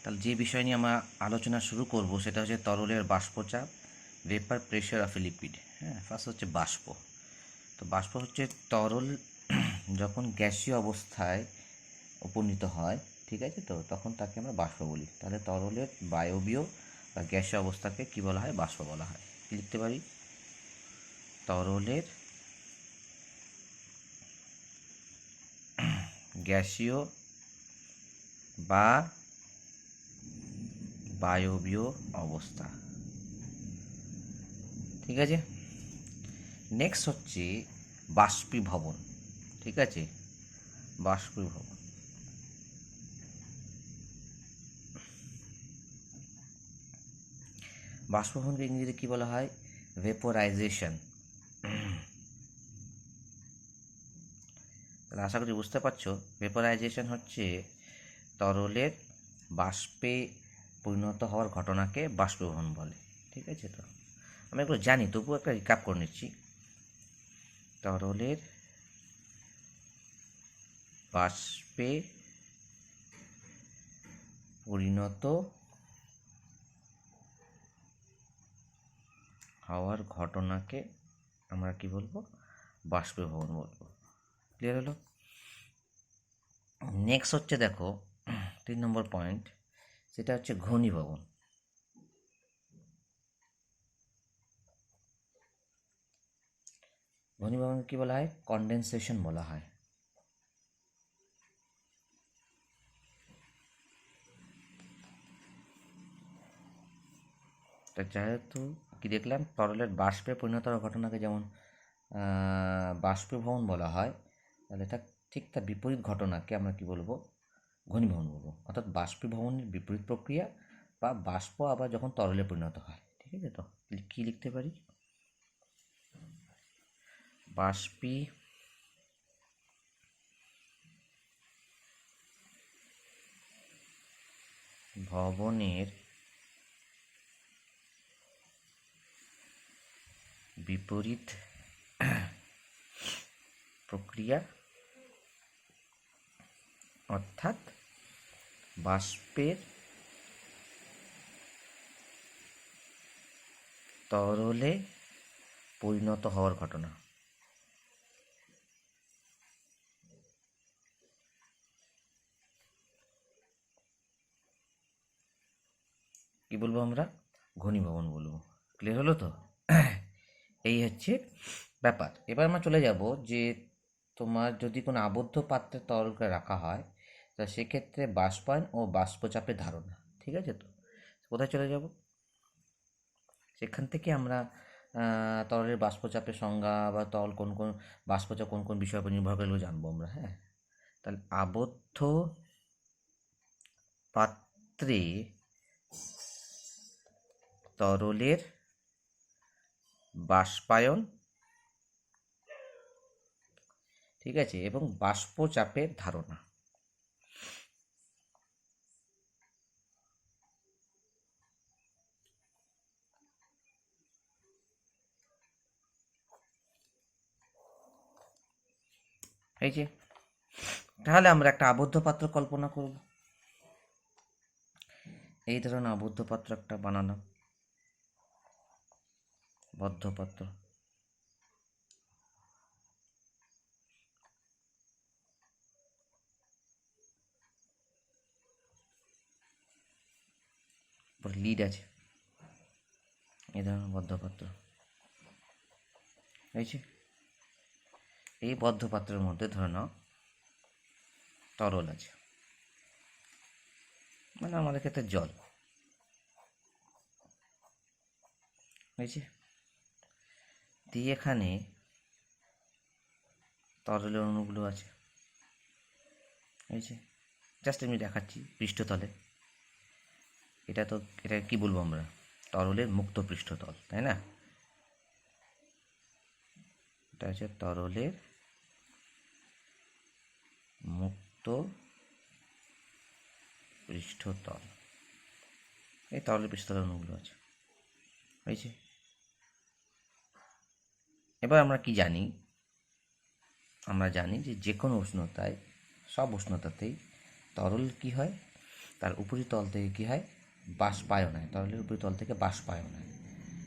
তাহলে যে বিষয় নিয়ে আমরা আলোচনা শুরু করব সেটা হচ্ছে তরলের বাষ্পচাপ, vapour pressure of a liquid. হ্যাঁ, ফার্স্ট হচ্ছে বাষ্প। তো বাষ্প হচ্ছে তরল যখন গ্যাসীয় অবস্থায় উপনীত হয়, ঠিক আছে, তো তখন তাকে আমরা বাষ্প বলি। তাহলে তরলের বায়বীয় বা গ্যাসীয় অবস্থাকে কী বলা হয়? বাষ্প বলা হয়। লিখতে পারি তরলের গ্যাসীয় বা বায়বীয় অবস্থা। ঠিক আছে, নেক্সট হচ্ছে বাষ্পীভবন। ঠিক আছে, বাষ্পীভবন। বাষ্পভবনকে ইংরেজিতে কী বলা হয়? ভেপোরাইজেশন। তাহলে আশা করি বুঝতে পারছো, ভেপোরাইজেশন হচ্ছে তরলের বাষ্পে পরিণত হওয়ার ঘটনাকে বাষ্পীভবন বলে। ঠিক আছে, তো আমি এগুলো জানি, তবুও একটা রিক্যাপ করে নিচ্ছি। তরলের বাষ্পে পরিণত হওয়ার ঘটনাকে আমরা কি বলবো? বাষ্পীভবন বলবো। ক্লিয়ার হলো? নেক্সট হচ্ছে দেখো 3 নম্বর পয়েন্ট, সেটা হচ্ছে ঘনীভবন। ঘনীভবনকে কী বলা হয়? কনডেনসেশন বলা হয়। তা যেহেতু কি দেখলাম, তরলের বাষ্পে পরিণত হওয়ার ঘটনাকে যেমন বাষ্পীভবন বলা হয়, তাহলে এটা ঠিক তার বিপরীত ঘটনাকে আমরা কি বলবো? ঘনীভবন বলবো। অর্থাৎ বাষ্পীভবনের বিপরীত প্রক্রিয়া বা বাষ্প আবার যখন তরলে পরিণত হয়। ঠিক আছে, তো কী লিখতে পারি? বাষ্পীভবনের বিপরীত প্রক্রিয়া, অর্থাৎ বাষ্পের তরলে পরিণত হওয়ার ঘটনা। কি বলবো আমরা? ঘনীভবন বলবো। ক্লিয়ার হলো তো? এই হচ্ছে ব্যাপার। এবার আমরা চলে যাব যে তোমার যদি কোনো আবদ্ধ পাত্রে তরলকে রাখা হয়, তা সেক্ষেত্রে বাষ্পায়ন ও বাষ্পচাপের ধারণা। ঠিক আছে, তো কোথায় চলে যাব? সেখান থেকে আমরা তরলের বাষ্পচাপের সংজ্ঞা বা তরল কোন কোন বাষ্পচাপ কোন কোন বিষয়ের উপর নির্ভর করে জানবো আমরা। হ্যাঁ, তাহলে আবদ্ধ পাত্রে তরলের বাষ্পায়ন, ঠিক আছে, এবং বাষ্পচাপের ধারণা। এই যে, তাহলে আমরা একটা আবদ্ধ পাত্র কল্পনা করব। এই ধরনের আবদ্ধ পাত্র একটা বানালাম, বদ্ধ পাত্র। লিড আছে, এই ধরনের বদ্ধ পাত্র। এই বদ্ধ পাত্রের মধ্যে ধরে নাও তরল আছে, মানে আমাদের ক্ষেত্রে জল। হয়েছে, দিয়ে এখানে তরলের অণুগুলো আছে। হয়েছে, জাস্ট আমি দেখাচ্ছি পৃষ্ঠতলে। এটা কি বলবো আমরা? তরলের মুক্ত পৃষ্ঠতল, তাই না? এটা হচ্ছে তরলের মুক্ত পৃষ্ঠতল। এই তরলের পৃষ্ঠতলের অণুগুলো আছে। হয়েছে, এবার আমরা কি জানি? আমরা জানি যে যে কোনো উষ্ণতায়, সব উষ্ণতাতেই তরল কি হয়? তার উপরিতল থেকে কী হয়, বাষ্পায়ন হয়, তরলের উপরিতল থেকে বাষ্পায়ন হয়।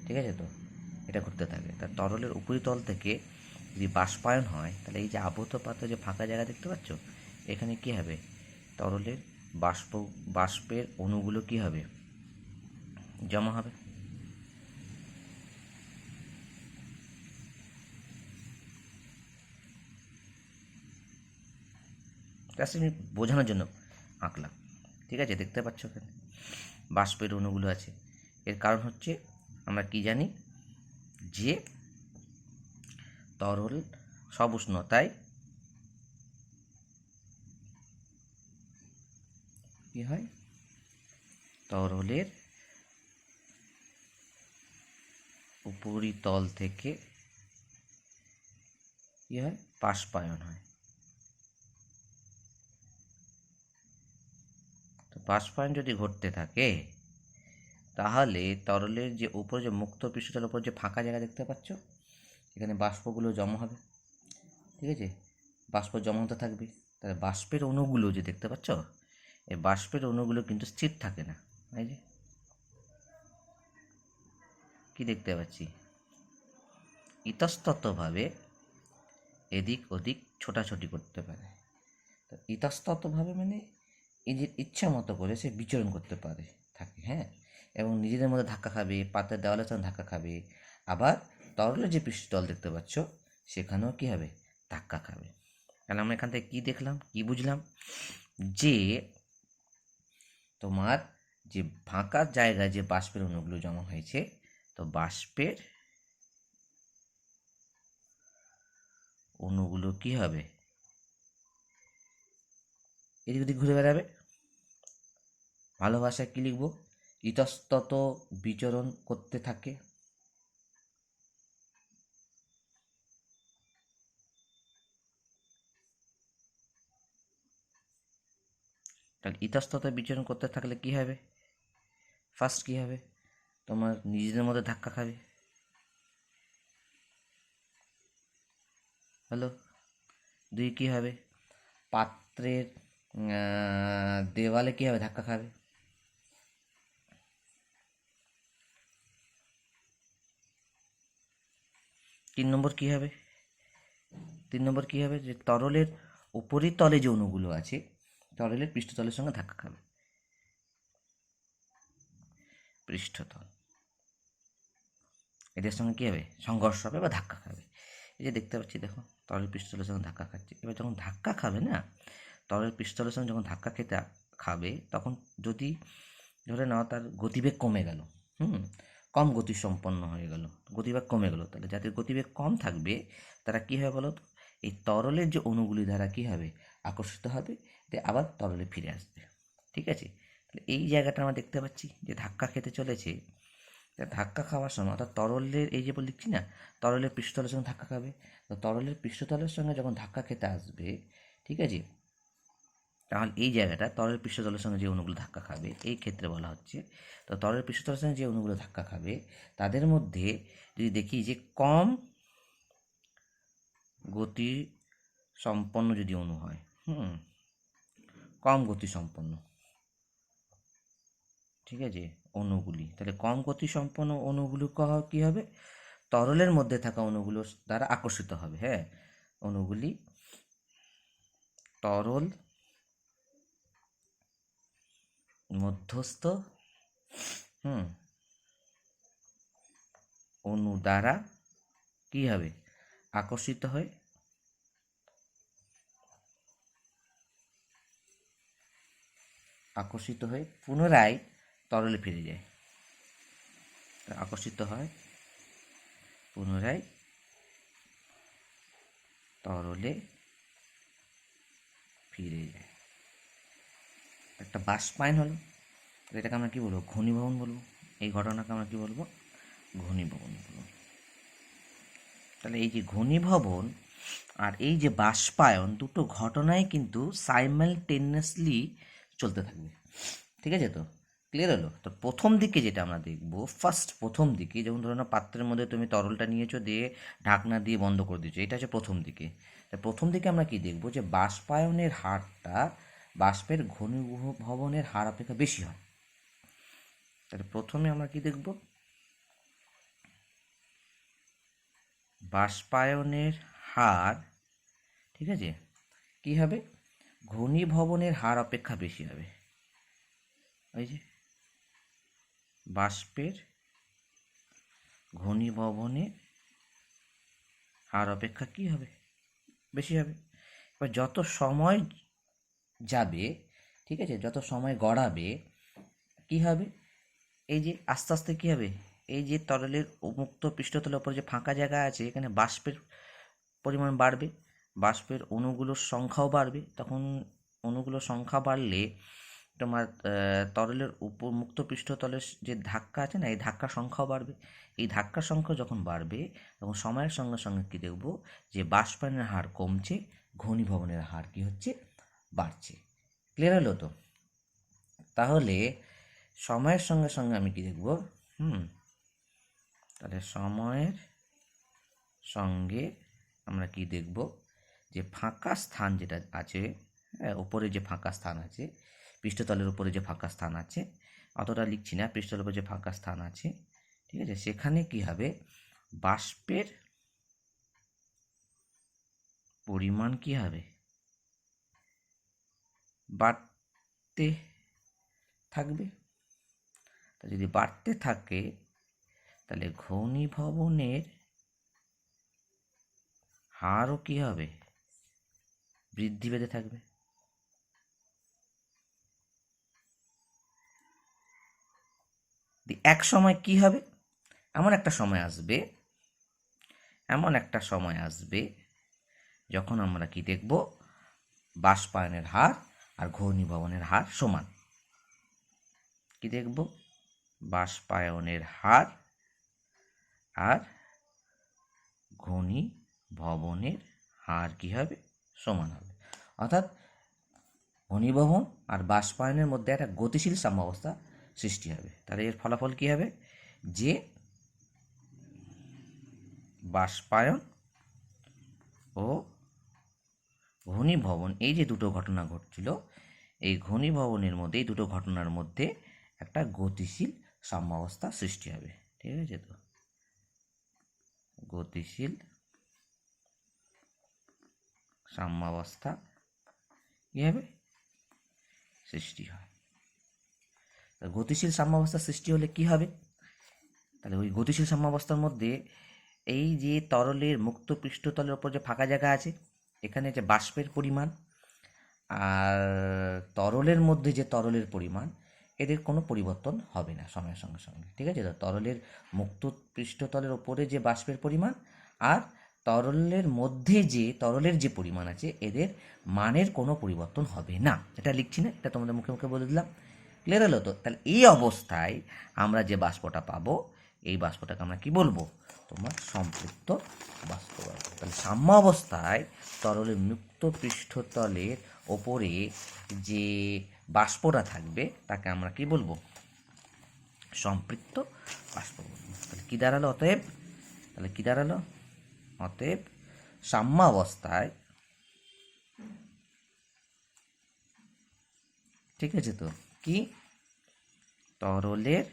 ঠিক আছে, তো এটা ঘটতে থাকে। তার তরলের উপরিতল থেকে যদি বাষ্পায়ন হয়, তাহলে এই যে আবদ্ধ পাত্র যে ফাঁকা জায়গা দেখতে পাচ্ছ, এখানে কী হবে, তরলের বাষ্পের অণুগুলো কী হবে, জমা হবে। জাস্ট আমি বোঝানোর জন্য আঁকলাম। ঠিক আছে, দেখতে পাচ্ছ এখানে বাষ্পের অণুগুলো আছে। এর কারণ হচ্ছে আমরা কি জানি, যে তরল সব উষ্ণতায় কি হয়, তরলের উপরিতল থেকে কি হয়, বাষ্পায়ন হয়। তো বাষ্পায়ন যদি ঘটতে থাকে, তাহলে তরলের যে উপরে যে মুক্ত পৃষ্ঠতলের উপর যে ফাঁকা জায়গা দেখতে পাচ্ছ, এখানে বাষ্পগুলো জমা হবে। ঠিক আছে, বাষ্প জমা হতে থাকবে। তাহলে বাষ্পের অণুগুলো যে দেখতে পাচ্ছ, এই বাষ্পের অণুগুলো কিন্তু স্থির থাকে না। এই যে কি দেখতে পাচ্ছি, ইতস্ততভাবে এদিক ওদিক ছোটাছুটি করতে পারে। তো ইতস্ততভাবে মানে নিজের ইচ্ছা মতো করে সে বিচরণ করতে পারে থাকে, হ্যাঁ, এবং নিজেদের মধ্যে ধাক্কা খাবে, পাতের দেওয়ালের সঙ্গে ধাক্কা খাবে। আবার তরলের যে পৃষ্ঠতল দেখতে পাচ্ছ, সেখানেও কী হবে, ধাক্কা খাবে। তাহলে আমরা এখান থেকে কী দেখলাম, কী বুঝলাম, যে তোমার যে ফাঁকা জায়গায় যে বাষ্পের অণুগুলো জমা হয়েছে, তো বাষ্পের অণুগুলো কী হবে, এদিক ওদিক ঘুরে বেড়াবে। ভালো ভাষায় কী লিখব, ইতস্তত বিচরণ করতে থাকে। তাহলে ইতস্তত বিচরণ করতে থাকলে কি হবে, ফার্স্ট কী হবে, তোমার নিজেদের মধ্যে ধাক্কা খাবে। হ্যালো, দুই কী হবে, পাত্রের দেওয়ালে কী হবে, ধাক্কা খাবে। তিন নম্বর কী হবে, যে তরলের উপরিতলে যে অণুগুলো আছে, তরলের পৃষ্ঠতলের সঙ্গে ধাক্কা খাবে। পৃষ্ঠতল এদের সঙ্গে কী হবে, সংঘর্ষ হবে বা ধাক্কা খাবে। এই যে দেখতে পাচ্ছি, দেখো তরলের পৃষ্ঠতলের সঙ্গে ধাক্কা খাচ্ছে। এবার যখন ধাক্কা খাবে না, তরলের পৃষ্ঠতলের সঙ্গে যখন ধাক্কা খেতে খাবে, তখন যদি ধরে নাও তার গতিবেগ কমে গেল, কম গতিসম্পন্ন হয়ে গেল, গতিবেগ কমে গেল, তাহলে যাদের গতিবেগ কম থাকবে তারা কী হবে বলো তো, এই তরলের যে অণুগুলি দ্বারা কী হবে, আকর্ষিত হবে, আবার তরলে ফিরে আসবে। ঠিক আছে, তাহলে এই জায়গাটা আমরা দেখতে পাচ্ছি যে ধাক্কা খেতে চলেছে। ধাক্কা খাওয়ার সময় অর্থাৎ তরলের, এই যে লিখছি না, তরলের পৃষ্ঠতলের সঙ্গে ধাক্কা খাবে, তো তরলের পৃষ্ঠতলের সঙ্গে যখন ধাক্কা খেতে আসবে, ঠিক আছে, তাহলে এই জায়গাটা তরলের পৃষ্ঠতলের সঙ্গে যে অণুগুলো ধাক্কা খাবে, এই ক্ষেত্রে বলা হচ্ছে, তো তরলের পৃষ্ঠতলের সঙ্গে যে অণুগুলো ধাক্কা খাবে, তাদের মধ্যে যদি দেখি যে কম গতি সম্পন্ন যদি অণু হয়, কম গতি সম্পন্ন, ঠিক আছে, অণুগুলি, তাহলে কম গতি সম্পন্ন অণুগুলো কী হবে, তরলের মধ্যে থাকা অণুগুলো দ্বারা আকর্ষিত হবে। হ্যাঁ, অণুগুলি তরল মধ্যস্থ অণু দ্বারা কী হবে, আকর্ষিত হয়ে পুনরায় তরলে ফিরে যায়। আকর্ষিত হয়, পুনরায় তরলে ফিরে যায়। একটা বাষ্পায়ন হলো, এটাকে আমরা কী বলবো, ঘনীভবন বলবো। এই ঘটনাকে আমরা কী বলবো, ঘনীভবন বলবো। তাহলে এই যে ঘনীভবন আর এই যে বাষ্পায়ন, দুটো ঘটনাই কিন্তু সাইমালটেনিয়াসলি চলতে থাকবে। ঠিক আছে, তো ক্লিয়ার হলো। তো প্রথম দিকে যেটা আমরা দেখবো, প্রথম দিকে যেমন ধরো না, পাত্রের মধ্যে তুমি তরলটা নিয়েছো, দিয়ে ঢাকনা দিয়ে বন্ধ করে দিয়েছো, এটা হচ্ছে প্রথম দিকে। প্রথম দিকে আমরা কি দেখবো, যে বাষ্পায়নের হারটা বাষ্পের ঘনীভবনের হার অপেক্ষা বেশি হয়। তাহলে প্রথমে আমরা কি দেখব, বাষ্পায়নের হার, ঠিক আছে, কি হবে, ঘনীভবনের হার অপেক্ষা বেশি হবে। ওই যে বাষ্পের ঘনীভবনের হার অপেক্ষা কি হবে, বেশি হবে। এবার যত সময় যাবে, ঠিক আছে, যত সময় গড়াবে কি হবে, এই যে আস্তে আস্তে কি হবে, এই যে তরলের মুক্ত পৃষ্ঠতলের উপর যে ফাঁকা জায়গা আছে, এখানে বাষ্পের পরিমাণ বাড়বে, বাষ্পের অণুগুলোর সংখ্যাও বাড়বে। তখন অণুগুলোর সংখ্যা বাড়লে তোমার তরলের উপর মুক্ত পৃষ্ঠতলের যে ধাক্কা আছে না, এই ধাক্কার সংখ্যাও বাড়বে। এই ধাক্কার সংখ্যা যখন বাড়বে তখন সময়ের সঙ্গে সঙ্গে কী দেখব, যে বাষ্পায়নের হার কমছে, ঘনীভবনের হার কি হচ্ছে, বাড়ছে। ক্লিয়ার হলো তো? তাহলে সময়ের সঙ্গে সঙ্গে আমি কি দেখব, তাহলে সময়ের সঙ্গে আমরা কি দেখব, যে ফাঁকা স্থান যেটা আছে, উপরে যে ফাঁকা স্থান আছে, পৃষ্ঠতলের উপরে যে ফাঁকা স্থান আছে, অতটা লিখছি না, পৃষ্ঠতলের উপরে যে ফাঁকা স্থান আছে, ঠিক আছে, সেখানে কি হবে, বাষ্পের পরিমাণ কি হবে, বাড়তে থাকবে। তা যদি বাড়তে থাকে তাহলে ঘনীভবনের হারও কি হবে, বৃদ্ধি পেতে থাকবে। এক সময় কি হবে, এমন একটা সময় আসবে যখন আমরা কি দেখব, বাষ্পায়নের হার আর ঘনীভবনের হার সমান। কি দেখব, বাষ্পায়নের হার আর ঘনীভবনের হার কি হবে, সমান হবে। অর্থাৎ ঘনীভবন আর বাষ্পায়নের মধ্যে একটা গতিশীল সাম্যাবস্থা সৃষ্টি হবে। তাহলে এর ফলাফল কি হবে, যে বাষ্পায়ন ও ঘনীভবন, এই যে দুটো ঘটনা ঘটছিল, এই ঘনীভবনের মধ্যে, এই দুটো ঘটনার মধ্যে একটা গতিশীল সাম্যাবস্থা সৃষ্টি হবে। ঠিক আছে তো, গতিশীল সাম্যাবস্থা কি হবে, সৃষ্টি হয়। গতিশীল সাম্যাবস্থা সৃষ্টি হলে কি হবে, তাহলে ওই গতিশীল সাম্যাবস্থার মধ্যে এই যে তরলের মুক্ত পৃষ্ঠতলের ওপর যে ফাঁকা জায়গা আছে, এখানে যে বাষ্পের পরিমাণ আর তরলের মধ্যে যে তরলের পরিমাণ, এদের কোনো পরিবর্তন হবে না সময়ের সঙ্গে সঙ্গে। ঠিক আছে তো, তরলের মুক্ত পৃষ্ঠতলের ওপরে যে বাষ্পের পরিমাণ আর তরলের মধ্যে যে তরলের যে পরিমাণ আছে, এদের মানের কোনো পরিবর্তন হবে না। এটা লিখছি না, এটা তোমাদের মুখে মুখে বলে দিলাম। ক্লিয়ার হলো তো? তাহলে এই অবস্থায় আমরা যে বাষ্পটা পাবো, এই বাষ্পটাকে আমরা কি বলবো, তোমার সম্পৃক্ত বাষ্প বলবো। তাহলে সাম্য অবস্থায় তরলের মুক্ত পৃষ্ঠতলের ওপরে যে বাষ্পটা থাকবে তাকে আমরা কি বলবো, সম্পৃক্ত বাষ্প বলবো। তাহলে কি দাঁড়ালো অতএব, অতএব সাম্য অবস্থায়, ঠিক আছে তো, কি তরলের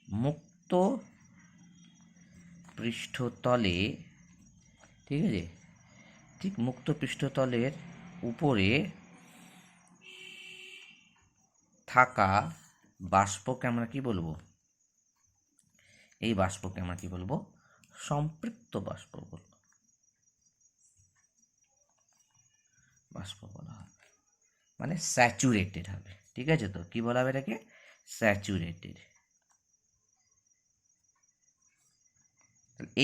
মুক্ত পৃষ্ঠতলে, ঠিক আছে, ঠিক মুক্ত পৃষ্ঠতলের উপরে থাকা বাষ্পকে আমরা কি বলবো, এই বাষ্পকে আমরা কি বলবো, সম্পৃক্ত বাষ্প বলবো, বাষ্প বলা হবে, মানে স্যাচুরেটেড হবে। ঠিক আছে তো, কি বলা হবে এটাকে, স্যাচুরেটেড।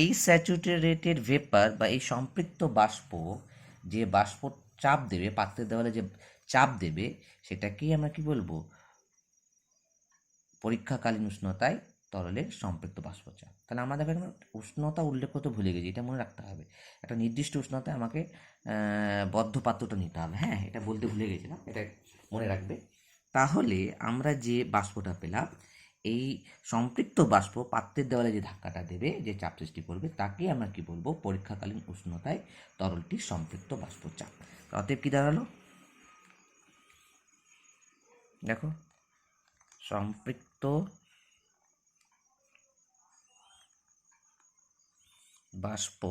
এই স্যাচুরেটেড ভেপার বা এই সম্পৃক্ত বাষ্প, যে বাষ্প চাপ দেবে, পাত্রের দেওয়ালে যে চাপ দেবে, সেটাকেই আমরা কি বলবো, পরীক্ষাকালীন উষ্ণতায় তরলের সম্পৃক্ত বাষ্পচাপ। তাহলে আমরা দেখো উষ্ণতা উল্লেখ করতে ভুলে গেছি, এটা মনে রাখতে হবে। একটা নির্দিষ্ট উষ্ণতায় আমাকে বদ্ধ পাত্রটা নিতে হবে। হ্যাঁ, এটা বলতে ভুলে গেছিলাম, এটা মনে রাখবে। তাহলে আমরা যে বাষ্পটা পেলাম, এই সম্পৃক্ত বাষ্প পাত্রের দেওয়ালে যে ধাক্কাটা দেবে, যে চাপ সৃষ্টি করবে, তাকে আমরা কি বলবো? পরীক্ষাকালীন উষ্ণতায় তরলটির সম্পৃক্ত বাষ্পচাপ। অতএব কি দাঁড়ালো? দেখো, সম্পৃক্ত বাষ্প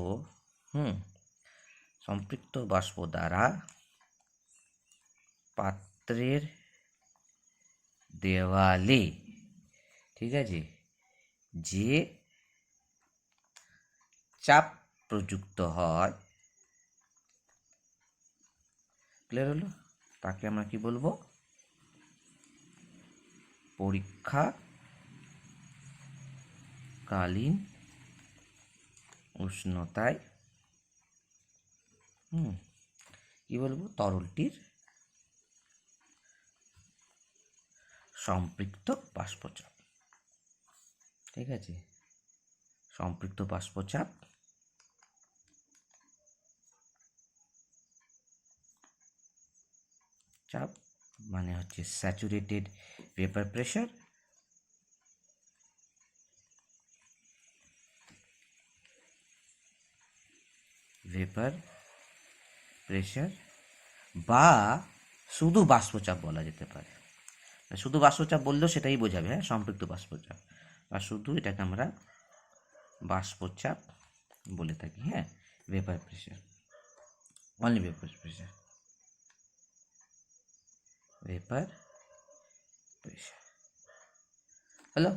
সম্পৃক্ত বাষ্প দ্বারা পাত্রের দেওয়ালে, ঠিক আছে, যে চাপ প্রযুক্ত হয়, ক্লিয়ার হলো? তাকে আমরা কি বলবো? পরীক্ষাকালীন উষ্ণতায় কি বলবো? তরলটির সম্পৃক্ত বাষ্পচাপ। ঠিক আছে, সম্পৃক্ত বাষ্পচাপ মানে হচ্ছে স্যাচুরেটেড ভেপার প্রেশার, বা শুধু বাষ্পচাপ বলা যেতে পারে। শুধু বাষ্পচাপ বললেও সেটাই বোঝাবে, হ্যাঁ, সম্পৃক্ত বাষ্পচাপ, বা শুধু এটাকে আমরা বাষ্পচাপ বলে থাকি। হ্যাঁ, vapour pressure, only vapour pressure, hello.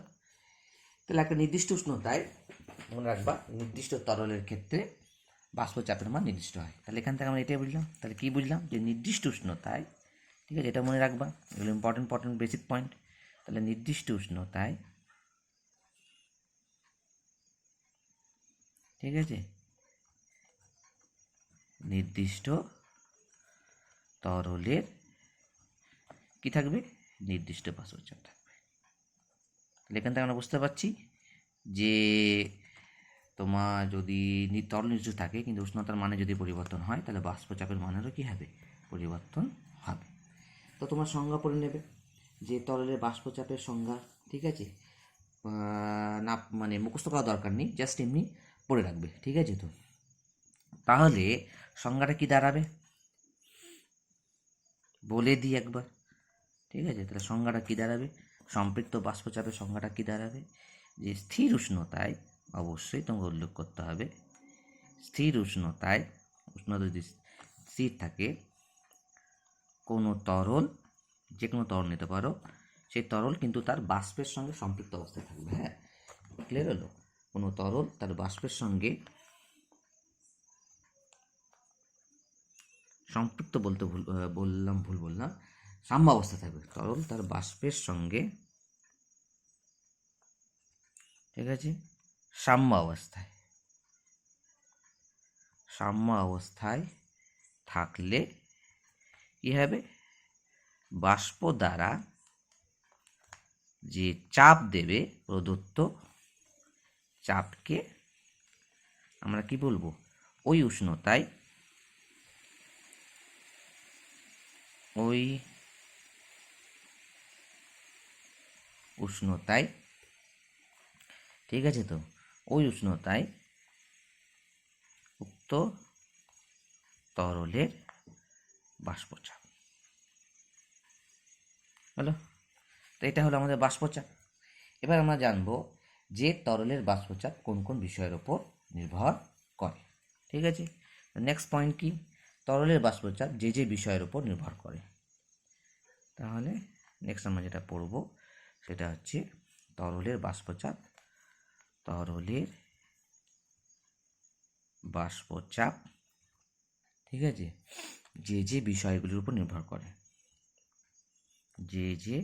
তাহলে একটা নির্দিষ্ট উষ্ণতায়, মনে রাখবা, নির্দিষ্ট তরলের ক্ষেত্রে বাষ্পচাপের মান নির্দিষ্ট হয়। তাহলে এখান থেকে আমরা এটাই বুঝলাম। তাহলে কি বুঝলাম? যে নির্দিষ্ট উষ্ণতায়, ঠিক আছে, এটা মনে রাখবা, এগুলো ইম্পর্টেন্ট বেসিক পয়েন্ট। তাহলে নির্দিষ্ট উষ্ণতায়, ঠিক আছে, নির্দিষ্ট তরলের কি থাকবে? নির্দিষ্ট বাষ্পচাপ থাকবে। তাহলে এখান থেকে আমরা বুঝতে পারছি যে তোমার যদি তরল নির্দিষ্ট থাকে কিন্তু উষ্ণতার মানে যদি পরিবর্তন হয়, তাহলে বাষ্পচাপের মানেরও কী হবে? পরিবর্তন হবে। তো তোমার সংজ্ঞা পড়ে নেবে যে তরলের বাষ্পচাপের সংজ্ঞা, ঠিক আছে, না মানে মুখস্থ করা দরকার নেই, জাস্ট এমনি পড়ে রাখবে, ঠিক আছে? তো তাহলে সংজ্ঞাটা কি দাঁড়াবে বলে দিই একবার, ঠিক আছে? তাহলে সংজ্ঞাটা কি দাঁড়াবে? সম্পৃক্ত বাষ্পচাপের সংজ্ঞাটা কি দাঁড়াবে? যে স্থির উষ্ণতায়, অবশ্যই তোমাকে উল্লেখ করতে হবে, স্থির উষ্ণতায়, উষ্ণতা যদি স্থির থাকে, কোনো তরল, যে কোনো তরল নিতে পারো, সেই তরল কিন্তু তার বাষ্পের সঙ্গে সম্পৃক্ত অবস্থায় থাকবে। হ্যাঁ, ক্লিয়ার হলো? কোনো তরল তার বাষ্পের সঙ্গে সম্পৃক্ত বলতে ভুল বললাম, সাম্য অবস্থা থাকবে। তরল তার বাষ্পের সঙ্গে, ঠিক আছে, সাম্য অবস্থায় থাকলে কি হবে? বাষ্প দ্বারা যে চাপ দেবে, প্রদত্ত চাপকে আমরা কি বলবো? ওই উষ্ণতায়, ঠিক আছে, তো ওই উষ্ণতায় উক্ত তরলের বাষ্পচাপ হলো। তো এটা হলো আমাদের বাষ্পচাপ। এবার আমরা জানবো যে তরলের বাষ্পচাপ কোন কোন বিষয়ের ওপর নির্ভর করে। ঠিক আছে, নেক্সট পয়েন্ট কি? তরলের বাষ্পচাপ যে যে বিষয়ের ওপর নির্ভর করে। তাহলে নেক্সট আমরা যেটা পড়ব সেটা হচ্ছে তরলের বাষ্পচাপ ঠিক আছে, যে যে বিষয়গুলির উপর নির্ভর করে, যে যে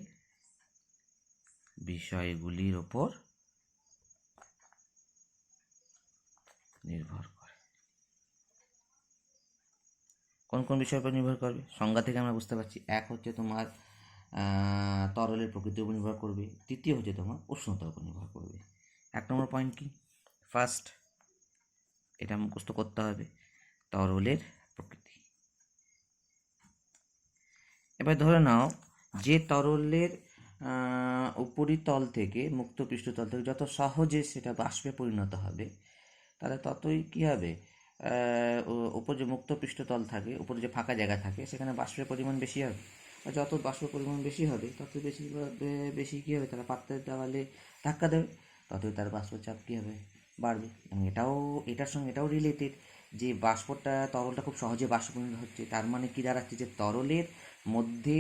বিষয়গুলির ওপর নির্ভর করে। কোন কোন বিষয়ের উপর নির্ভর করবে? সংজ্ঞা থেকে আমরা বুঝতে পারছি। এক হচ্ছে তোমার তরলের প্রকৃতির উপর নির্ভর করবে, তৃতীয় হচ্ছে তোমার উষ্ণতার উপর নির্ভর করবে। 1 নম্বর পয়েন্ট কি? ফার্স্ট, এটা মুখস্থ করতে হবে, তরলের প্রকৃতি। এবার ধরে নাও যে তরলের উপরিতল থেকে, মুক্ত পৃষ্ঠতল থেকে যত সহজে সেটা বাষ্পে পরিণত হবে, তাহলে ততই কী হবে, উপর যে মুক্ত পৃষ্ঠতল থাকে, উপরে যে ফাঁকা জায়গা থাকে, সেখানে বাষ্পের পরিমাণ বেশি হবে। আর যত বাষ্পের পরিমাণ বেশি হবে তত বেশি বেশি কী হবে, তারা পাত্রের দেওয়ালে ধাক্কা দেবে, ততই তার বাষ্পচাপ কী হবে, বাড়বে। এবং এটার সঙ্গে এটাও রিলেটেড যে বাষ্পটা, তরলটা খুব সহজে বাষ্পে পরিণত হচ্ছে, তার মানে কী দাঁড়াচ্ছে, যে তরলের মধ্যে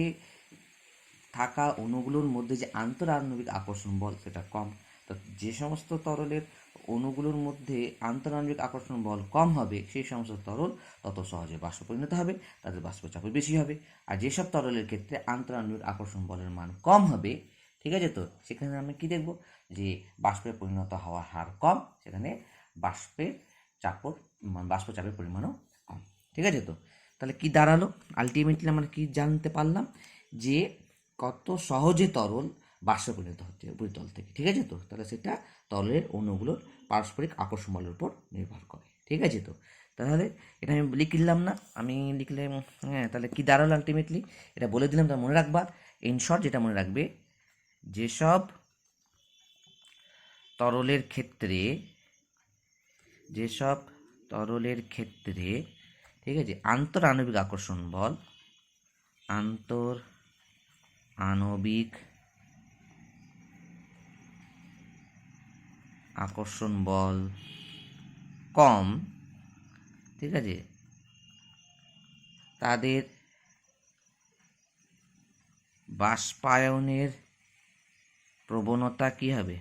থাকা অণুগুলোর মধ্যে যে আন্তঃআণবিক আকর্ষণ বল সেটা কম। তো যে সমস্ত তরলের অণুগুলোর মধ্যে আন্তঃআণবিক আকর্ষণ বল কম হবে, সেই সমস্ত তরল তত সহজে বাষ্পে পরিণত হবে, তাদের বাষ্পচাপও বেশি হবে। আর যেসব তরলের ক্ষেত্রে আন্তঃআণবিক আকর্ষণ বলের মান কম হবে, ঠিক আছে, তো সেখানে আমরা কী দেখব, যে বাষ্পে পরিণত হওয়ার হার কম, সেখানে বাষ্পের বাষ্পচাপের পরিমাণও কম। ঠিক আছে, তো তাহলে কি দাঁড়ালো, আলটিমেটলি আমরা কি জানতে পারলাম, যে কত সহজে তরল বাষ্পে পরিণত হচ্ছে উপরিতল থেকে। ঠিক আছে, তো তাহলে সেটা তরলের অণুগুলোর পারস্পরিক আকর্ষণ বলের উপর নির্ভর করে। ঠিক আছে, তো তাহলে এটা আমি লিখলাম না, আমি লিখলে হ্যাঁ, তাহলে কি দাঁড়ালো আলটিমেটলি, এটা বলে দিলাম, তা মনে রাখবা। ইন শর্ট যেটা মনে রাখবে, যেসব তরলের ক্ষেত্রে ঠিক আছে আন্তঃআণবিক আকর্ষণ বল কম, ঠিক আছে, তাদের বাষ্পায়নের প্রবণতা কি হবে,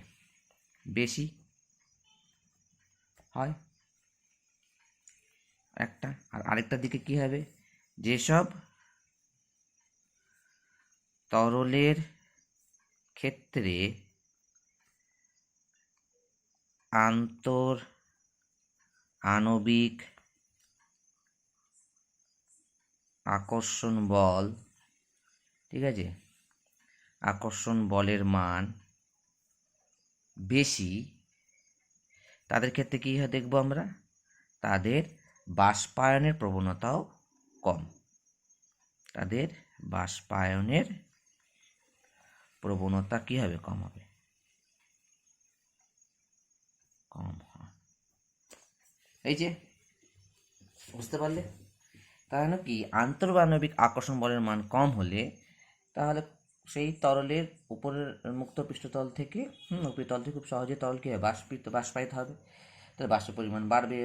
বেশি হয় একটা। আর আরেকটা দিকে কি হবে, যেসব তরলের ক্ষেত্রে আন্তঃআণবিক আকর্ষণ বল, ঠিক আছে, আকর্ষণ বলের মান বেশি, তাদের ক্ষেত্রে কী হয় দেখব আমরা, তাদের বাষ্পায়নের প্রবণতাও কম, তাদের বাষ্পায়নের প্রবণতা কী হবে, কম হবে, কম হয়। এই যে বুঝতে পারলে, তাহলে কি আন্তঃআণবিক আকর্ষণ বলের মান কম হলে, তাহলে সেই তরলের উপরের মুক্ত পৃষ্ঠতল থেকে উপরিতল থেকে খুব সহজে তরল কী হবে, বাষ্পায়িত হবে। তাহলে বাষ্পের পরিমাণ বাড়বে,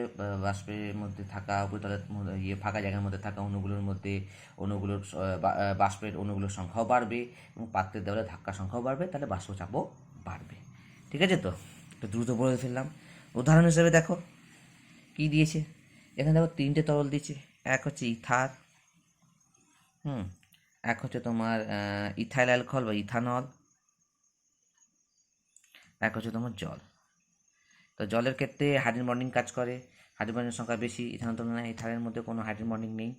বাষ্পের মধ্যে থাকা উপরিতলের ফাঁকা জায়গার মধ্যে থাকা বাষ্পের অণুগুলোর সংখ্যাও বাড়বে, এবং পাত্রের দেওয়ালে ধাক্কা সংখ্যাও বাড়বে, তাহলে বাষ্পচাপও বাড়বে। ঠিক আছে, তো একটু দ্রুত বলে ফেললাম। উদাহরণ হিসেবে দেখো কি দিয়েছে, এখানে দেখো 3টে তরল দিয়েছে, এক হচ্ছে ইথার, এক হচ্ছে তোমার ইথাইল অ্যালকোহল বা ইথানল, এক হচ্ছে তোমার জল। তো জলের ক্ষেত্রে হাইড্রোজেন বন্ডিং কাজ করে, হাইড্রোজেন বন্ডিং সংখ্যা বেশি, ইথানল তুলনায় ইথানের মধ্যে কোনো হাইড্রোজেন বন্ডিং নেই।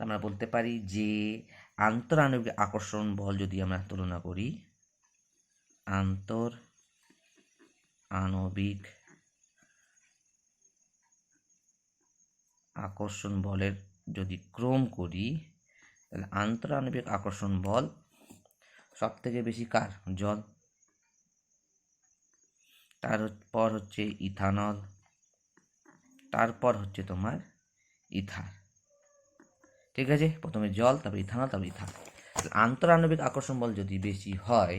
আমরা বলতে পারি যে আন্তঃআণবিক আকর্ষণ বল যদি আমরা তুলনা করি, আন্তঃআণবিক আকর্ষণ বলের যদি ক্রম করি, তাহলে আন্তঃআণবিক আকর্ষণ বল সব থেকে বেশি কার, জল, তারপর হচ্ছে ইথানল, তারপর হচ্ছে তোমার ইথার। ঠিক আছে, প্রথমে জল, তারপর ইথানল, তারপর ইথার। আন্তঃআণবিক আকর্ষণ বল যদি বেশি হয়,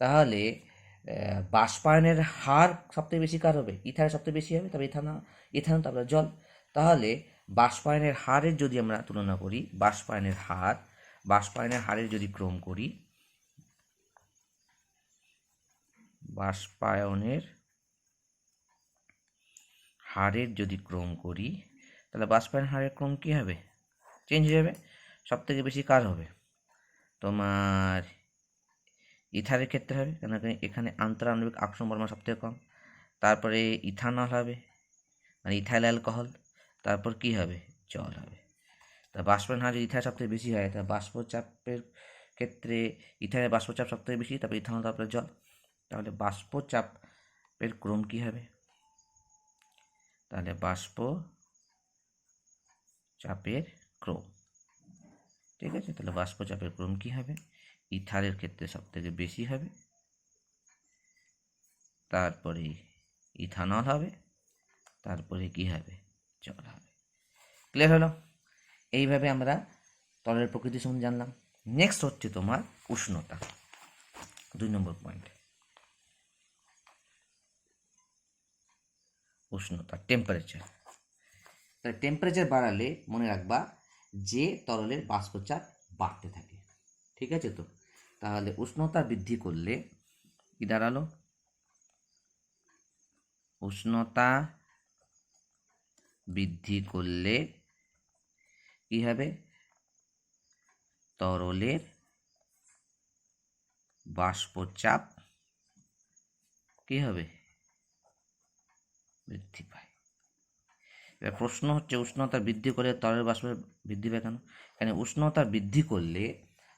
তাহলে বাষ্পায়নের হার সবথেকে বেশি কার হবে, ইথারের সবথেকে বেশি হবে, তারপর ইথানল, তারপর জল। তাহলে বাষ্পায়নের হারের যদি আমরা তুলনা করি, বাষ্পায়নের হারের যদি ক্রম করি, তাহলে বাষ্পায়নের হারের ক্রম কী হবে, চেঞ্জ হয়ে যাবে। সব থেকে বেশি কার হবে, তোমার ইথারের ক্ষেত্রে হবে, কেন এখানে আন্তঃআণবিক আকর্ষণ বল সব থেকে কম। তারপরে ইথানল হবে, মানে ইথাইল অ্যালকোহল, তারপর কি হবে, জল হবে। তা বাষ্পায়ন হার যদি ইথার সব থেকে বেশি হয়, তা বাষ্পচাপের ক্ষেত্রে ইথারের বাষ্পচাপ সব থেকে বেশি, তারপরে ইথানল, তারপরে জল। তাহলে বাষ্পচাপের ক্রম কি হবে, তাহলে বাষ্পচাপের ক্রম, ঠিক আছে, তাহলে বাষ্পচাপের ক্রম কি হবে, ইথারের ক্ষেত্রে সব থেকে বেশি হবে, তারপরে ইথানল হবে, তারপরে কি হবে, জল হবে। ক্লিয়ার হলো? এইভাবে আমরা তরলের প্রকৃতি সম্বন্ধে জানলাম। নেক্সট হচ্ছে তোমার উষ্ণতা, 2 নম্বর পয়েন্ট, উষ্ণতা, টেম্পারেচার। তাহলে টেম্পারেচার বাড়ালে মনে রাখবা যে তরলের বাষ্পচাপ বাড়তে থাকে, ঠিক আছে তো? তাহলে উষ্ণতা বৃদ্ধি করলে কি দাঁড়ালো, উষ্ণতা বৃদ্ধি করলে কি হবে, তরলের বাষ্পচাপ কি হবে, বৃদ্ধি পায়। এবার প্রশ্ন হচ্ছে উষ্ণতা বৃদ্ধি করলে তরলের বাষ্প বৃদ্ধি পায় কেন? এখানে উষ্ণতা বৃদ্ধি করলে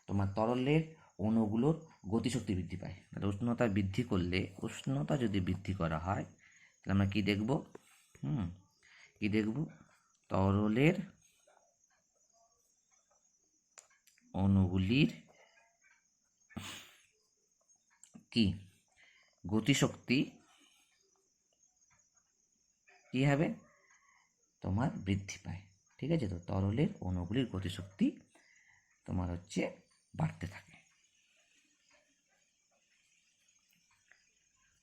তোমার তরলের অণুগুলোর গতিশক্তি বৃদ্ধি পায়। তাহলে উষ্ণতা বৃদ্ধি করলে, উষ্ণতা যদি বৃদ্ধি করা হয় তাহলে আমরা কি দেখব, কি দেখব, তরলের অণুগুলির কি গতিশক্তি কি হবে, তোমার বৃদ্ধি পায়। ঠিক আছে তো? তরলের অণুগুলির গতিশক্তি তোমার হচ্ছে বাড়তে থাকে।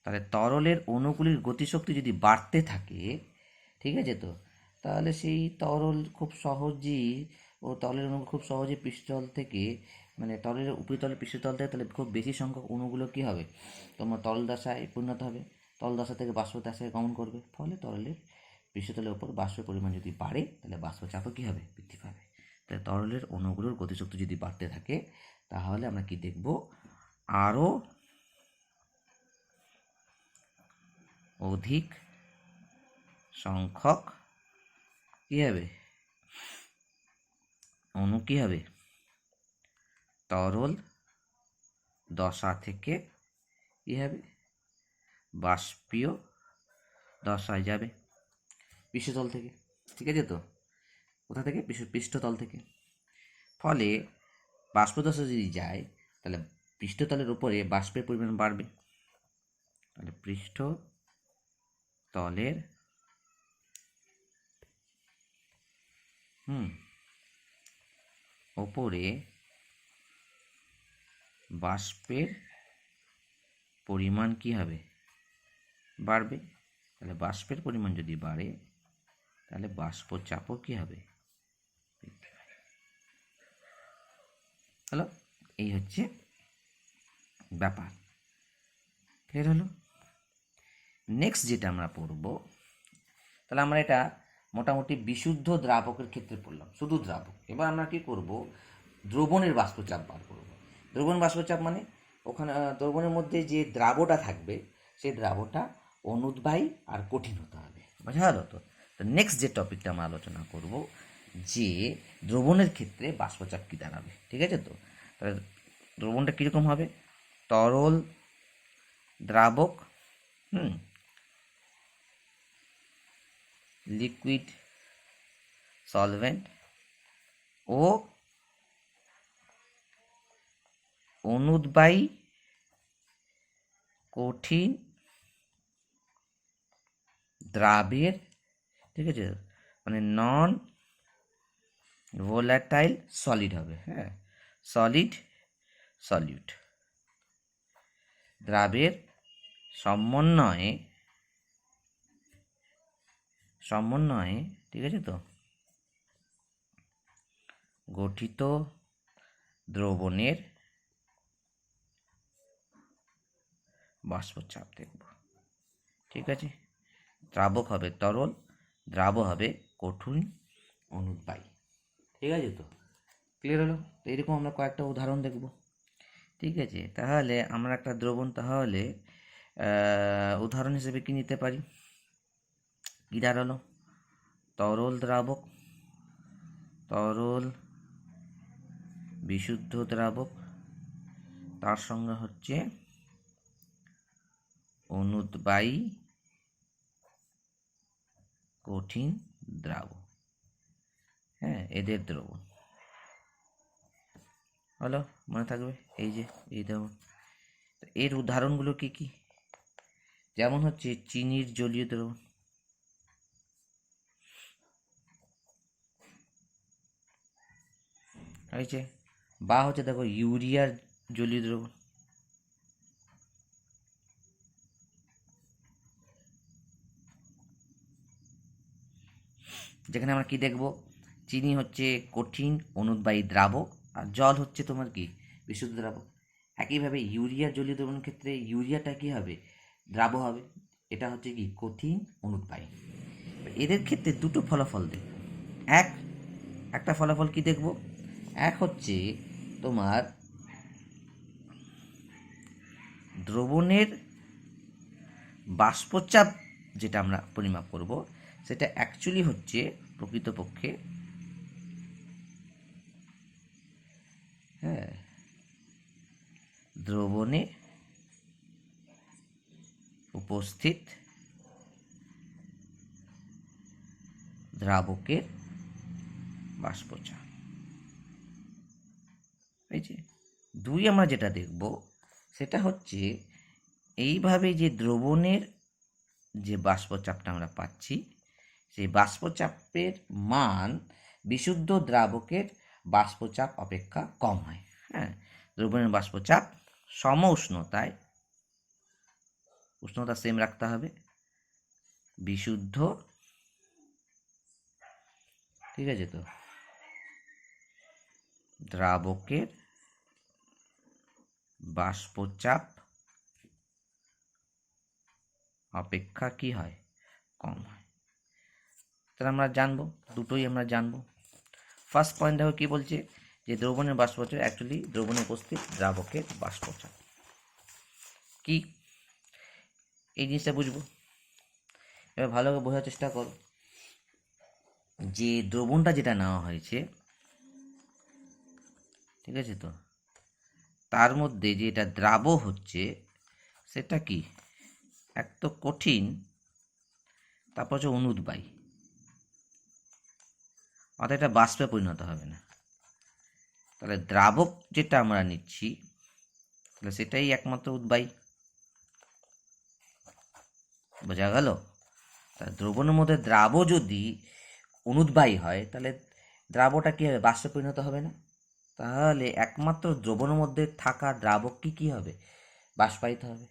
তাহলে তরলের অণুগুলির গতিশক্তি যদি বাড়তে থাকে, ঠিক আছে তো, তাহলে সেই তরল খুব সহজেই তরলের অণু খুব সহজে পৃষ্ঠতল থেকে, মানে তরলের উপরিতলের পৃষ্ঠতল থেকে তাহলে খুব বেশি সংখ্যক অণুগুলো কী হবে, তোমার তরল দশায় পরিণত হবে, তরল দশা থেকে বাষ্প দশায় গমন করবে, ফলে তরলের পৃষ্ঠতলের উপর বাষ্পের পরিমাণ যদি বাড়ে তাহলে বাষ্পচাপও কী হবে, বৃদ্ধি পাবে। তাহলে তরলের অণুগুলোর গতিশক্তি যদি বাড়তে থাকে তাহলে আমরা কি দেখব, আরও অধিক সংখ্যক কী হবে, অণু কী হবে, তরল দশা থেকে কী হবে, বাষ্পীয় দশায় যাবে, পৃষ্ঠতল থেকে। ঠিক আছে তো? কোথা থেকে, পৃষ্ঠতল থেকে। ফলে বাষ্পদশা যদি যায় তাহলে পৃষ্ঠতলের উপরে বাষ্পের পরিমাণ বাড়বে, তাহলে পৃষ্ঠতলের ওপরে বাষ্পের পরিমাণ কি হবে, বাড়বে। তাহলে বাষ্পের পরিমাণ যদি বাড়ে তাহলে বাষ্পচাপও কি হবে, হলো? এই হচ্ছে ব্যাপার। ক্লিয়ার হলো? নেক্সট যেটা আমরা পড়ব, তাহলে আমরা এটা মোটামুটি বিশুদ্ধ দ্রাবকের ক্ষেত্রে পড়লাম, শুধু দ্রাবক। এবার আমরা কি করব, দ্রবণের বাষ্পচাপ বার করব। দ্রবণ বাষ্পচাপ মানে ওখানে দ্রবণের মধ্যে যে দ্রাবটা থাকবে সেই দ্রাবটা অনুদ্বায়ী আর কঠিন হতে হবে। বোঝা গেল তো? তো নেক্সট যে টপিকটা আমরা আলোচনা করব যে দ্রবণের ক্ষেত্রে বাষ্পচাপ কী দাঁড়াবে। ঠিক আছে তো? তাহলে দ্রবণটা কীরকম হবে, তরল, দ্রাবক, লিকুইড, সলভেন্ট ও অনুদ্বায়ী কঠিন দ্রাবের, ঠিক আছে, মানে নন ভোলাটাইল সলিড হবে। হ্যাঁ, সলিড, সলিউট দ্রাবের সমন্বয়ে, ঠিক আছে তো, গঠিত দ্রবণের বাষ্পচাপ দেখব। ঠিক আছে? দ্রাবক হবে তরল, দ্রাব হবে কঠিন, অনুদ্বায়ী। ঠিক আছে তো? ক্লিয়ার হলো? তো এরকম আমরা কয়েকটা উদাহরণ দেখব। ঠিক আছে? তাহলে আমরা একটা দ্রবণ তাহলে উদাহরণ হিসেবে কি নিতে পারি, কী দাঁড়ালো, তরল দ্রাবক, তরল বিশুদ্ধ দ্রাবক, তার সঙ্গে হচ্ছে অনুদ্বায়ী কঠিন দ্রাবক। হ্যাঁ, এদের দ্রবণ। হলো, মনে থাকবে। এই যে এই দেখো, এর উদাহরণগুলো কি কি? যেমন হচ্ছে চিনির জলীয় দ্রবণ, হয়েছে, বা হচ্ছে দেখো ইউরিয়ার জলীয় দ্রবণ, যেখানে আমরা কি দেখব, চিনি হচ্ছে কঠিন অনুদ্বায়ী দ্রাবক আর জল হচ্ছে তোমার কি বিশুদ্ধ দ্রাবক। একইভাবে ইউরিয়ার জলীয় দ্রবণের ক্ষেত্রে ইউরিয়াটা কি হবে, দ্রাব হবে, এটা হচ্ছে কি কঠিন অনুদ্বায়ী। এদের ক্ষেত্রে দুটো ফলাফল দেখব। একটা ফলাফল কি দেখব, এক হচ্ছে তোমার দ্রবণের বাষ্পচাপ, যেটা আমরা পরিমাপ করব সেটা অ্যাকচুয়ালি হচ্ছে প্রকৃতপক্ষে, হ্যাঁ, দ্রবণে উপস্থিত দ্রাবকের বাষ্পচাপ। এই যে দুই আমরা যেটা দেখব সেটা হচ্ছে এইভাবে যে দ্রবণের যে বাষ্পচাপটা আমরা পাচ্ছি, সেই বাষ্পচাপের মান বিশুদ্ধ দ্রাবকের বাষ্পচাপ অপেক্ষা কম হয়। হ্যাঁ, দ্রবণের বাষ্পচাপ সম উষ্ণতায়, উষ্ণতা সেম রাখতে হবে, বিশুদ্ধ, ঠিক আছে তো, দ্রাবকের বাষ্পচাপ অপেক্ষা কি হয়, কম হয়। তাহলে আমরা জানবো, দুটোই আমরা জানবো। ফার্স্ট পয়েন্ট দেখো কি বলছে, যে দ্রবণের বাষ্পচাপ অ্যাকচুয়ালি দ্রবণে উপস্থিত দ্রাবকের বাষ্পচাপ কি, এই জিনিসটা বুঝবো। এবার ভালো করে বোঝার চেষ্টা করো যে দ্রবণটা যেটা নেওয়া হয়েছে, ঠিক আছে তো, তার মধ্যে যে এটা দ্রাব হচ্ছে সেটা কি, এক তো কঠিন, তারপর হচ্ছে অনুদ্বায়ী, অর্থাৎ এটা বাষ্পে পরিণত হবে না। তাহলে দ্রাবক যেটা আমরা নিচ্ছি তাহলে সেটাই একমাত্র উদ্বায়ী, বোঝা গেল? তা দ্রবণের মধ্যে দ্রাব যদি অনুদ্বায়ী হয় তাহলে দ্রাবটা কি হবে, বাষ্পে পরিণত হবে না। তাহলে একমাত্র দ্রবণের মধ্যে থাকা দ্রাবক কি হবে, বাষ্পায়িত হবে।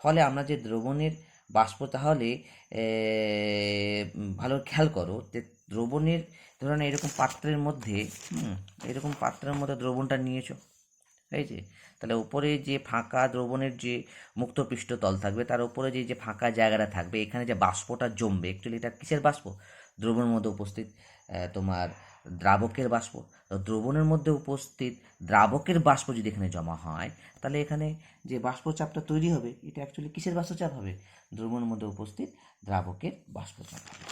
ফলে আমরা যে দ্রবণের বাষ্প, তাহলে ভালো খেয়াল করো যে দ্রবণের, ধরুন এরকম পাত্রের মধ্যে, এরকম পাত্রের মধ্যে দ্রবণটা নিয়েছো, এই যে, তাহলে উপরে যে ফাঁকা দ্রবণের যে মুক্ত পৃষ্ঠতল থাকবে তার উপরে যে যে ফাঁকা জায়গাটা থাকবে, এখানে যে বাষ্পটা জমবে, অ্যাকচুয়ালি এটা কিসের বাষ্প, দ্রবণের মধ্যে উপস্থিত তোমার দ্রাবকের বাষ্প। তো দ্রবণের মধ্যে উপস্থিত দ্রাবকের বাষ্প যদি এখানে জমা হয় তাহলে এখানে যে বাষ্পচাপটা তৈরি হবে এটা অ্যাকচুয়ালি কিসের বাষ্পচাপ হবে, দ্রবণের মধ্যে উপস্থিত দ্রাবকের বাষ্পচাপ হবে।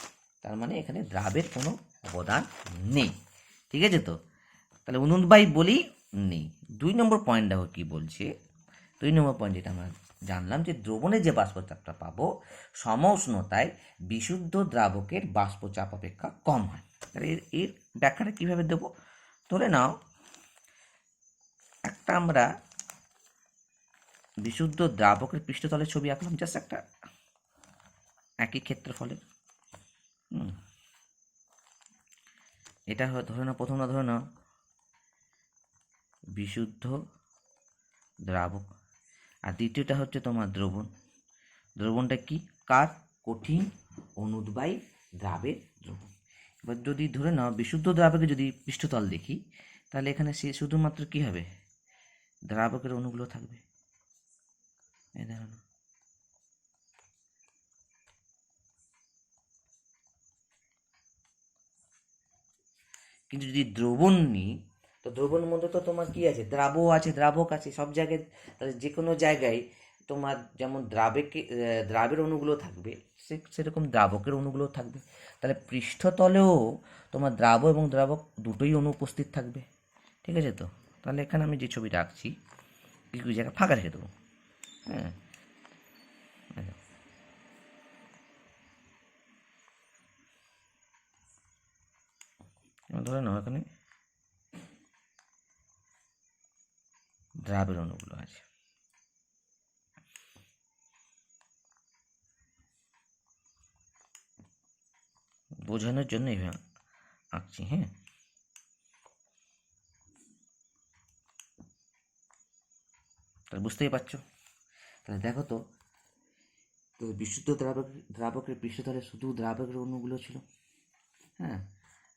তার মানে এখানে দ্রাবের কোনো অবদান নেই, ঠিক আছে তো। তাহলে অনুদ্বায়ী বলি নেই। 2 নম্বর পয়েন্ট দেখো কি বলছে, 2 নম্বর পয়েন্ট যেটা আমরা জানলাম যে দ্রবণের যে বাষ্পচাপটা পাবো সম উষ্ণতায় বিশুদ্ধ দ্রাবকের বাষ্পচাপ অপেক্ষা কম হয়। তাহলে এর ব্যাখ্যাটা কিভাবে দেবো, ধরে নাও একটা আমরা বিশুদ্ধ দ্রাবকের পৃষ্ঠতলের ছবি আঁকলাম, জাস্ট একটা একই ক্ষেত্রফলের। এটা ধরে নাও, প্রথমটা ধরে নাও বিশুদ্ধ দ্রাবক, আর দ্বিতীয়টা হচ্ছে তোমার দ্রবণ। দ্রবণটা কি, কার, কঠিন অনুদ্বায়ী দ্রাবের দ্রবণ। এবার যদি ধরে নাও বিশুদ্ধ দ্রাবকে যদি পৃষ্ঠতল দেখি তাহলে এখানে সে শুধুমাত্র কি হবে, দ্রাবকের অণুগুলো থাকবে, এই দেখো না। কিন্তু যদি দ্রবণ নিই তো দ্রবণের মধ্যে তো তোমার কি আছে, দ্রাবও আছে, দ্রাবক আছে, সব জায়গায়। তাহলে যে কোনো জায়গায় তোমার যেমন দ্রাবের অণুগুলো থাকবে সেরকম দ্রাবকের অণুগুলো থাকবে। তাহলে পৃষ্ঠতলেও তোমার দ্রাব এবং দ্রাবক দুটোই অণু উপস্থিত থাকবে, ঠিক আছে তো। তাহলে এখানে আমি যে ছবিটা আঁকছি কিছু কিছু জায়গায় ফাঁকা রেখে দেবো, হ্যাঁ, ধরে নাও এখানে দ্রাবের অণুগুলো আছে। বোঝানোর জন্য এইভাবে আঁকছি। হ্যাঁ, তাহলে বুঝতেই পারছো। তাহলে দেখো তো, বিশুদ্ধ দ্রাবকের পৃষ্ঠতলে শুধু দ্রাবকের অণুগুলো ছিল। হ্যাঁ,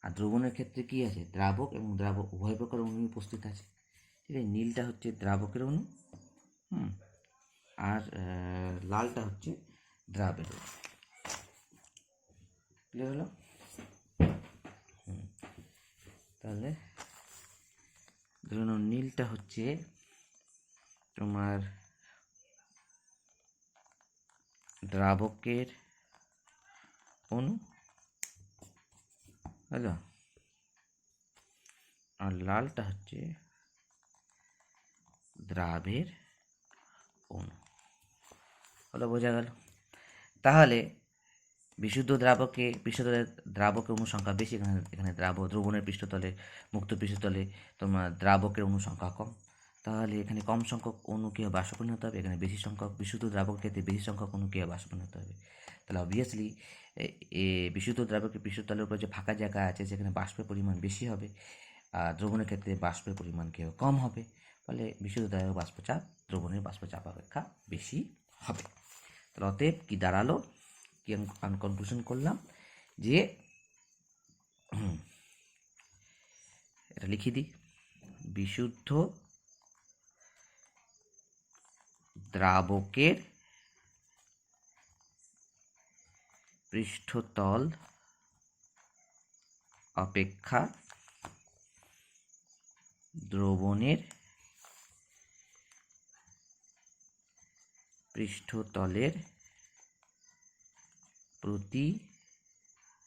আর দ্রবণের ক্ষেত্রে কি আছে, দ্রাবক এবং দ্রাবক উভয় প্রকার অণু উপস্থিত আছে। ঠিক আছে, নীলটা হচ্ছে দ্রাবকের অণু, আর লালটা হচ্ছে দ্রাবের অণু। ক্লিয়ার হলো? তাহলে ধরুন নীলটা হচ্ছে তোমার দ্রাবকের অণু, হলো, আর লালটা হচ্ছে দ্রাবের অণু। হলো, বোঝা গেল? তাহলে বিশুদ্ধ পৃষ্ঠতলে দ্রাবকের অণু সংখ্যা বেশি, এখানে দ্রবণের পৃষ্ঠতলে, মুক্ত পৃষ্ঠতলে তোমার দ্রাবকের অণু সংখ্যা কম। তাহলে এখানে কম সংখ্যক অণু কী হবে, বাষ্পে পরিণত হবে, এখানে বেশি সংখ্যক বিশুদ্ধ দ্রাবকের ক্ষেত্রে বেশি সংখ্যক অণু কী হবে, বাষ্পে পরিণত হবে। তাহলে অবভিয়াসলি বিশুদ্ধ দ্রাবকের পৃষ্ঠতলের উপর যে ফাঁকা জায়গা আছে সেখানে বাষ্পের পরিমাণ বেশি হবে, আর দ্রবণের ক্ষেত্রে বাষ্পের পরিমাণ কী হবে, কম হবে। ফলে বিশুদ্ধ দ্রাবকের বাষ্পচাপ দ্রবণের বাষ্পচাপ অপেক্ষা বেশি হবে। তাহলে অতএব কী দাঁড়ালো, কি আমি কনক্লুশন করলাম যে, এটা লিখে দিই, বিশুদ্ধ দ্রাবকের পৃষ্ঠতল অপেক্ষা দ্রবণের পৃষ্ঠতলের প্রতি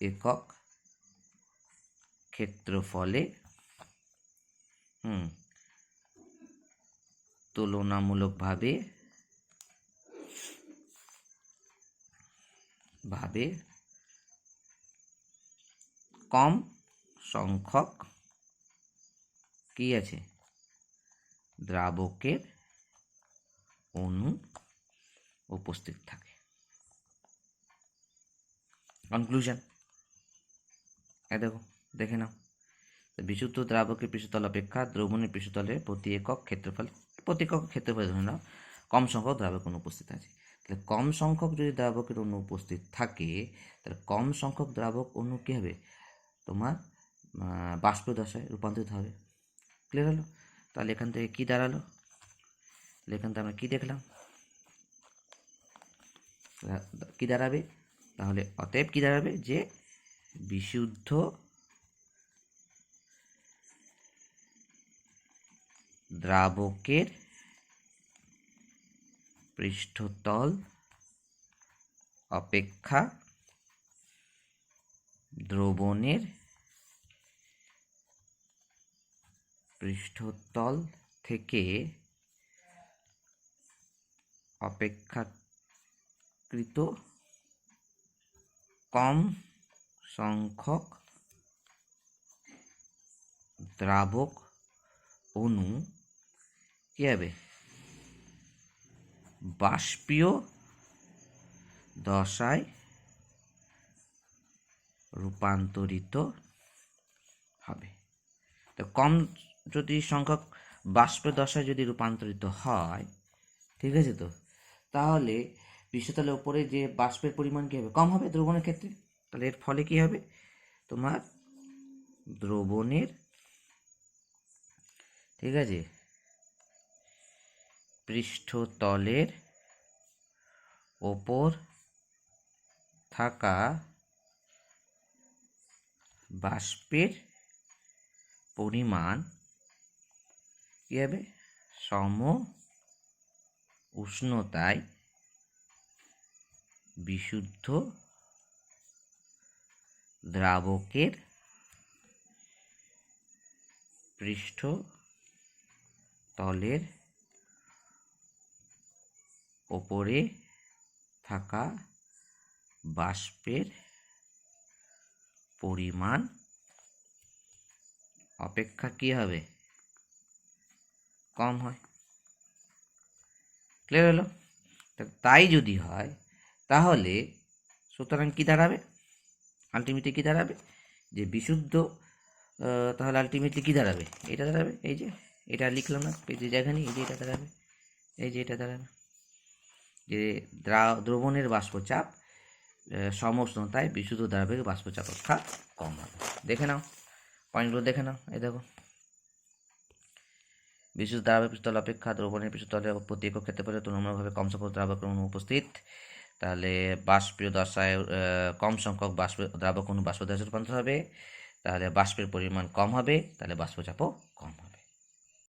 একক ক্ষেত্রফলে তুলনামূলকভাবে কম সংখ্যক কি আছে, দ্রাবকের অণু উপস্থিত থাকে। কনক্লুশন দেখো, দেখে নাও, বিশুদ্ধ দ্রাবকের পৃষ্ঠতল অপেক্ষা দ্রবণের পৃষ্ঠতলে প্রতি একক ক্ষেত্রফলে ধরে নাও কম সংখ্যক দ্রাবক অণু উপস্থিত আছে। তাহলে কম সংখ্যক যদি দ্রাবকের অণু উপস্থিত থাকে, তাহলে কম সংখ্যক দ্রাবক অণু কী হবে, তোমার বাষ্প দশায় রূপান্তরিত হবে। ক্লিয়ার হলো? তাহলে এখান থেকে কী দাঁড়ালো, এখান থেকে আমরা কী দেখলাম, কী দাঁড়াবে, তাহলে অতএব কী দাঁড়াবে, যে বিশুদ্ধ দ্রাবকের পৃষ্ঠতল অপেক্ষা দ্রবণের পৃষ্ঠতল থেকে অপেক্ষাকৃত কম সংখ্যক দ্রাবক অণু কী হবে, বাষ্পীয় দশায় রূপান্তরিত হবে। তো কম যদি সংখ্যক বাষ্পীয় দশায় যদি রূপান্তরিত হয়, ঠিক আছে, তো তাহলে পৃষ্ঠতলের উপরে যে বাষ্পের পরিমাণ কী হবে, কম হবে দ্রবণের ক্ষেত্রে। তাহলে এর ফলে কী হবে, তোমার দ্রবণের, ঠিক আছে, পৃষ্ঠতলের ওপর থাকা বাষ্পের পরিমাণ কী হবে, সম উষ্ণতায় বিশুদ্ধ দ্রাবকের পৃষ্ঠতলের ওপরে থাকা বাষ্পের পরিমাণ অপেক্ষা কী হবে, কম হয়। ক্লিয়ার হলো? তাই যদি হয় তাহলে সুতরাং কী দাঁড়াবে, আলটিমেটলি কী দাঁড়াবে, যে বিশুদ্ধ তাহলে আলটিমেটলি কী দাঁড়াবে, এটা দাঁড়াবে, এই যে এটা লিখলাম না পেজে জায়গা নেই, এই যে এটা দাঁড়াবে, এই যে এটা দাঁড়াবে যে দ্রবণের বাষ্পচাপ সমউষ্ণতায় বিশুদ্ধ দ্রাবকের বাষ্পচাপ অপেক্ষা কম হবে। দেখে নাও পয়েন্টগুলো, দেখে নাও। এই দেখো, বিশুদ্ধ দ্রাবক পৃষ্ঠতল অপেক্ষা দ্রবণের পৃষ্ঠতলের প্রতি একক ক্ষেত্রফলে তুলনামূলকভাবে কম সংখ্যক দ্রাবক অণু উপস্থিত। তাহলে বাষ্পীয় দশায় কম সংখ্যক দ্রাবক অণু বাষ্পদশায় রূপান্তর হবে, তাহলে বাষ্পের পরিমাণ কম হবে, তাহলে বাষ্পচাপও কম হবে।